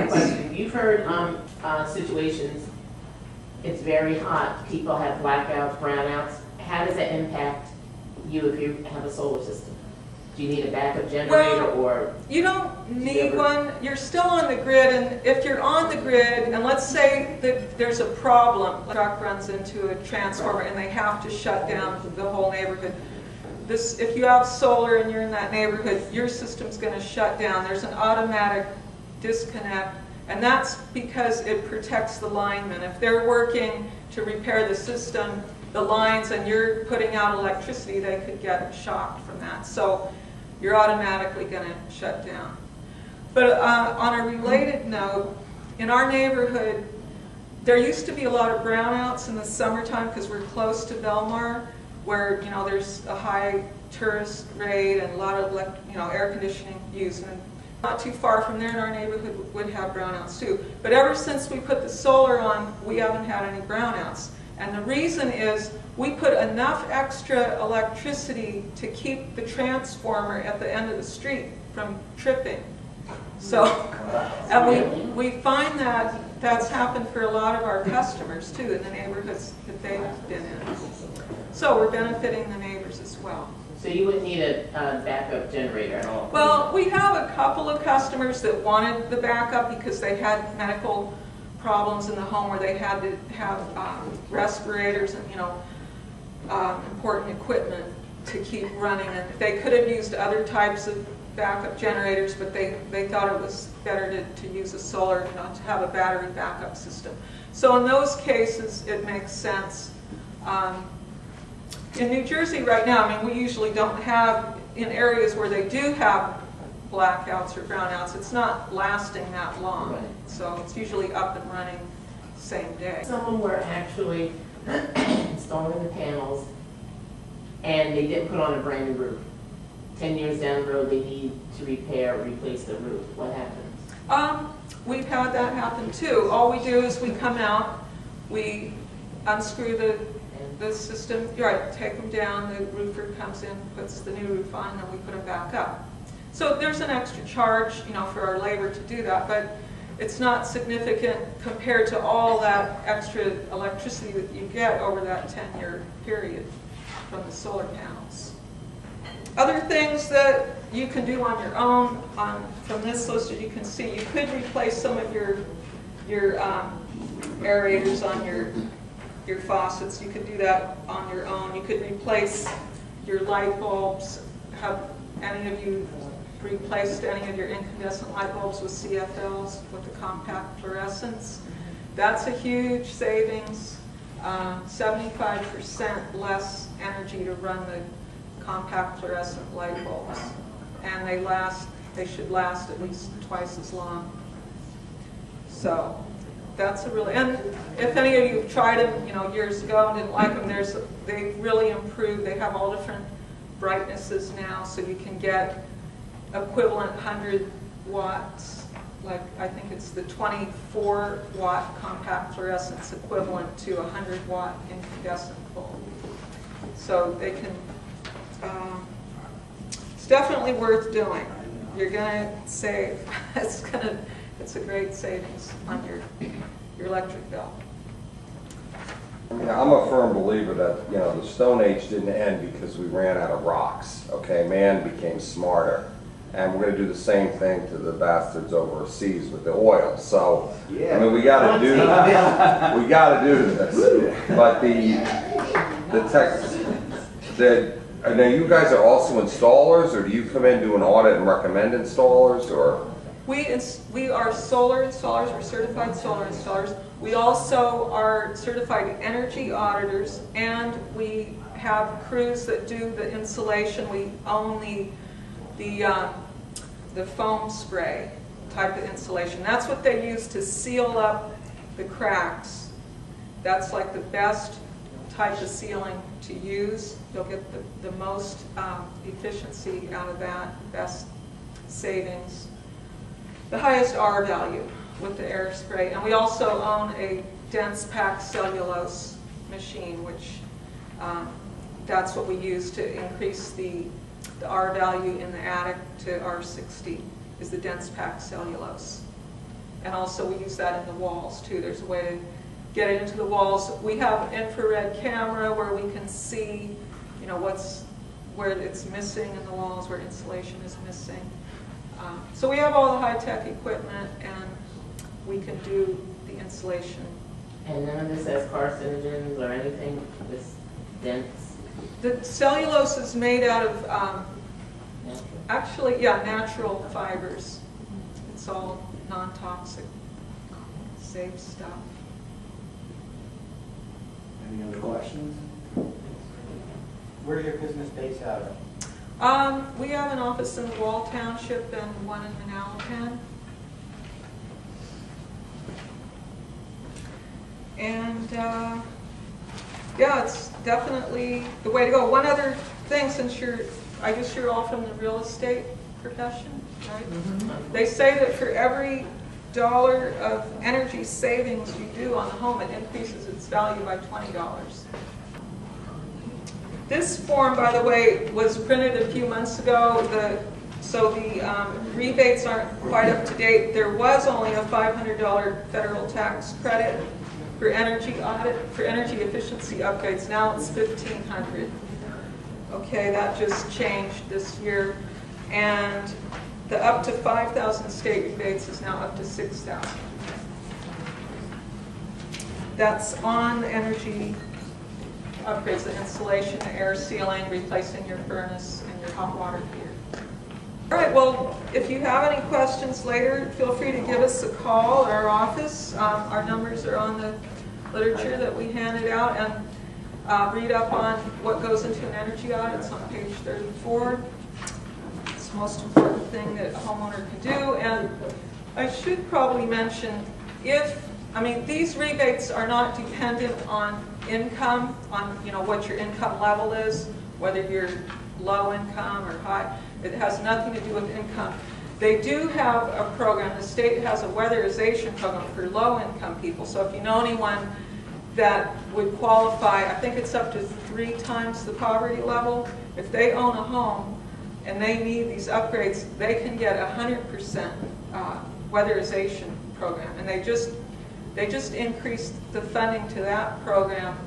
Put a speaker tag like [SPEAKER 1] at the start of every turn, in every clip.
[SPEAKER 1] a question. You've heard situations, it's very hot, people have blackouts, brownouts. How does that impact you if you have a solar system? Do you need a backup generator, or?
[SPEAKER 2] You don't need one. You're still on the grid, and if you're on the grid, and let's say that there's a problem, a truck runs into a transformer and they have to shut down the whole neighborhood. If you have solar and you're in that neighborhood, your system's going to shut down. There's an automatic disconnect, and that's because it protects the linemen. If they're working to repair the system, the lines, and you're putting out electricity, they could get shocked from that. So you're automatically going to shut down. But on a related note, in our neighborhood, there used to be a lot of brownouts in the summertime because we're close to Belmar, where there's a high tourist rate and a lot of air conditioning used. And not too far from there in our neighborhood would have brownouts too. But ever since we put the solar on, we haven't had any brownouts. And the reason is we put enough extra electricity to keep the transformer at the end of the street from tripping. So, and we find that that's happened for a lot of our customers too in the neighborhoods that they've been in. So we're benefiting the neighbors as well.
[SPEAKER 1] So you wouldn't need a backup generator at all?
[SPEAKER 2] Well, we have a couple of customers that wanted the backup because they had medical problems in the home where they had to have respirators and important equipment to keep running. And they could have used other types of backup generators, but they thought it was better to use a solar, to have a battery backup system. So in those cases, it makes sense. In New Jersey right now, we usually don't have, in areas where they do have blackouts or brownouts, it's not lasting that long.
[SPEAKER 1] Right.
[SPEAKER 2] So it's usually up and running same day.
[SPEAKER 1] Someone were actually installing the panels and they didn't put on a brand new roof. 10 years down the road, they need to replace the roof. What happens?
[SPEAKER 2] We've had that happen too. All we do is we come out, we unscrew the system, right, take them down, the roofer comes in, puts the new roof on, and then we put them back up. So there's an extra charge, for our labor to do that, but it's not significant compared to all that extra electricity that you get over that 10-year period from the solar panels. Other things that you can do on your own, from this list, as you can see, you could replace some of your aerators on your faucets. You could do that on your own. You could replace your light bulbs. Have any of you replaced any of your incandescent light bulbs with CFLs, with the compact fluorescents? That's a huge savings. 75% less energy to run the compact fluorescent light bulbs. And they should last at least twice as long. So that's a really, and if any of you have tried them, years ago and didn't like them, they've really improved. They have all different brightnesses now, so you can get equivalent 100 watts, like I think it's the 24 watt compact fluorescence equivalent to a 100 watt incandescent bulb. So they can, it's definitely worth doing. You're going to save. It's a great savings on your electric bill.
[SPEAKER 3] Yeah, I'm a firm believer that the Stone Age didn't end because we ran out of rocks. Okay, man became smarter, and we're going to do the same thing to the bastards overseas with the oil. So yeah. We got to do this. We got to do this. But now you guys are also installers, or do you come in, do an audit, and recommend installers, or?
[SPEAKER 2] We are solar installers. We're certified solar installers. We also are certified energy auditors, and we have crews that do the insulation. We own the foam spray type of insulation. That's what they use to seal up the cracks. That's like the best type of sealing to use. You'll get the most efficiency out of that, best savings. The highest R value with the air spray. And we also own a dense packed cellulose machine, which that's what we use to increase the R value in the attic to R60, is the dense packed cellulose. And also we use that in the walls too. There's a way to get it into the walls. We have an infrared camera where we can see, you know, where it's missing in the walls, where insulation is missing. So we have all the high-tech equipment, and we can do the insulation.
[SPEAKER 1] And none of this has carcinogens or anything, this dense?
[SPEAKER 2] The cellulose is made out of,
[SPEAKER 1] Natural.
[SPEAKER 2] actually, yeah, natural fibers. It's all non-toxic, safe stuff.
[SPEAKER 4] Any other questions? Where's your business based out of?
[SPEAKER 2] We have an office in Wall Township and one in Manalapan. And yeah, it's definitely the way to go. One other thing, since I guess you're all from the real estate profession, right?
[SPEAKER 1] Mm-hmm.
[SPEAKER 2] They say that for every dollar of energy savings you do on the home, it increases its value by $20. This form, by the way, was printed a few months ago, so the rebates aren't quite up to date. There was only a $500 federal tax credit for energy audit, for energy efficiency upgrades. Now it's $1,500. Okay, that just changed this year. And the up to 5,000 state rebates is now up to 6,000. That's on the energy upgrades, the insulation, the air sealing, replacing your furnace and your hot water heater. All right, well, if you have any questions later, feel free to give us a call at our office. Our numbers are on the literature that we handed out, and read up on what goes into an energy audit. It's on page 34. It's the most important thing that a homeowner can do. And I should probably mention, these rebates are not dependent on income, on what your income level is, whether you're low income or high. It has nothing to do with income. They do have a program. The state has a weatherization program for low income people. So if you know anyone that would qualify, I think it's up to 3 times the poverty level. If they own a home and they need these upgrades, they can get 100% weatherization program. And they just increased the funding to that program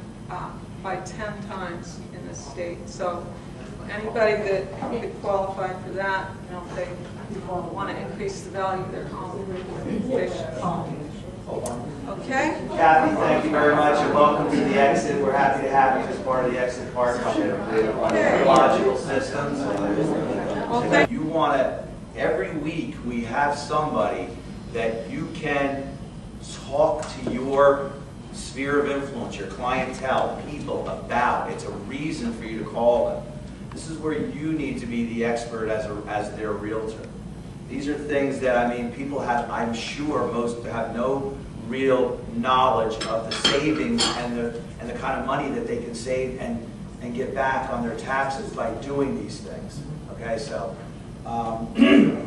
[SPEAKER 2] by 10 times in the state. So anybody that could qualify for that, if they want to increase the value of their home, they should call. Okay?
[SPEAKER 4] Cathy, thank you very much, and welcome to the Exit. We're happy to have you as part of the Exit partnership on ecological systems.
[SPEAKER 2] Well,
[SPEAKER 4] You want to, every week we have somebody that you can talk to your sphere of influence, your clientele, people about. It's a reason for you to call them. This is where you need to be the expert as their realtor. These are things that, people have, I'm sure most have no real knowledge of the savings and the kind of money that they can save and get back on their taxes by doing these things. Okay, so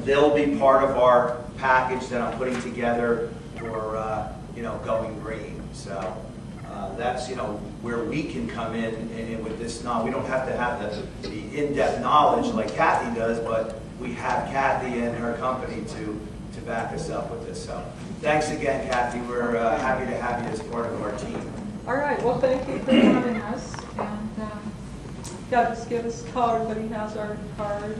[SPEAKER 4] they'll be part of our package that I'm putting together for going green. So that's where we can come in and with this. We don't have to have the in-depth knowledge like Cathy does, but we have Cathy and her company to back us up with this. So thanks again, Cathy. We're happy to have you as part of our team.
[SPEAKER 2] all right. Well, thank you for having us. And yeah, just give us a call. Everybody has our card.